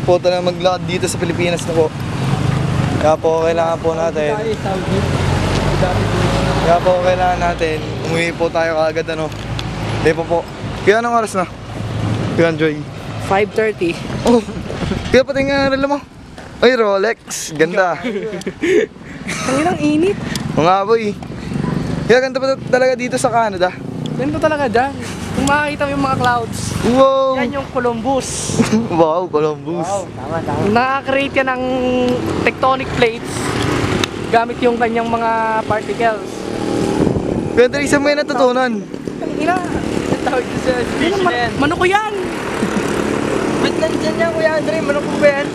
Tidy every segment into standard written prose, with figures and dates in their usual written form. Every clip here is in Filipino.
po talaga maglakad dito sa Pilipinas na po. Kaya po kailangan po natin. Kaya po kailangan natin. Umuwi po tayo kaagad ano. Di po. Kaya anong oras na? Kaya Joy? 5:30. Oh, kaya pati nga relo mo. Ay, Rolex. Ganda. Ang inang init. Mga boy. Kaya ganda pa talaga dito sa Canada. Ganito talaga dyan. Kung makakita mo yung mga clouds, Wow! yan yung Columbus. Wow, Columbus. Tama. Nakaka-create yan ng tectonic plates gamit yung kanyang mga particles. Kaya dali sa may natutunan. Ang ina. Tawag ko sa speech na yan. Manok ko yan. Ba't nandyan yan, Kuya Andre? Manok ko ba yan?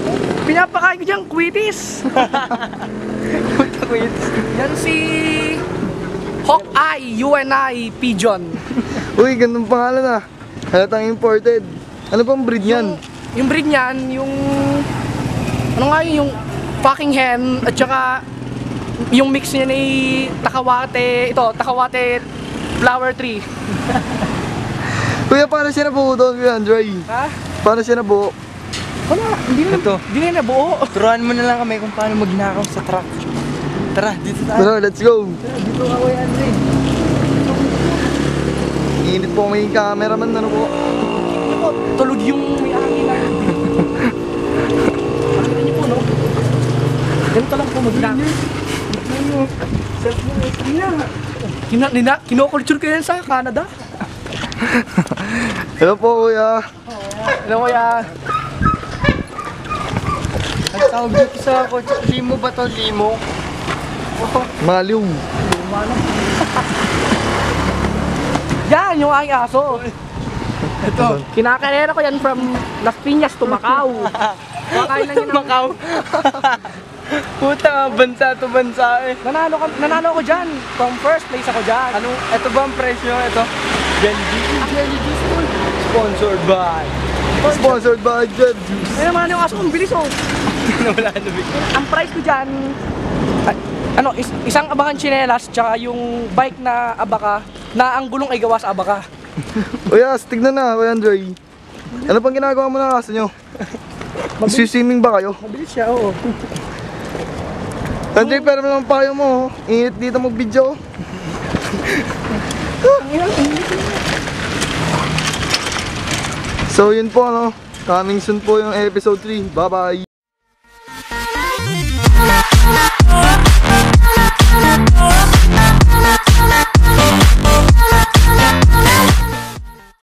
Pinapakain ko dyan, Quitis. Punta ko yun. Yan si Hawkeye, UNI Pigeon. Uy, gandang pangalan ah. Halatang imported. Ano pang breed yan? Yung breed niyan, yung ano nga yun, yung fucking hen at saka yung mix niya ni Takawate flower tree. Kuya, paano siya nabuo doon, Kuya Andre? Ha? Paano siya nabuo? Wala, hindi na nabuo. Turuan mo na lang kami kung paano magnakaw sa truck. Tara, dito tayo. Tara, let's go. Dito ka, Kuya Andre. Init po may cameraman, ano po? Ako, tulog yung may angin na. Nakita niyo po, no? Ganito lang po magnakaw. Kinokulture ko yan sa Canada. Hello po, Kuya. Hello, kuya. Nagtawag dito sa kotse. Limo ba to? Limo? Maliw. Yan, yung aking aso. Ito. Kinakarera ko yan from Las Piñas to Macau. Kakain lang yun ng Macau. Puta, bansa to bansa eh. Nanalo ko dyan. From first place ako dyan. Ano, ito ba ang presyo? Ito? Jelly School. Sponsored by. Sponsored by Jet. Ayun naman yung aso kong bilis oh. Wala na bigla. Ang price ko dyan, isang abakan tsinelas, tsaka yung bike na abaka, na ang gulong ay gawa sa abaka. Kuya, tignan na, Kuya Andre. Ano pang ginagawa mo ng aso nyo? Swimming ba kayo? Mabilis siya, oo. Andre, pero naman payo mo. Init dito mag-video. So yun po ano. Coming soon po yung episode 3. Bye bye.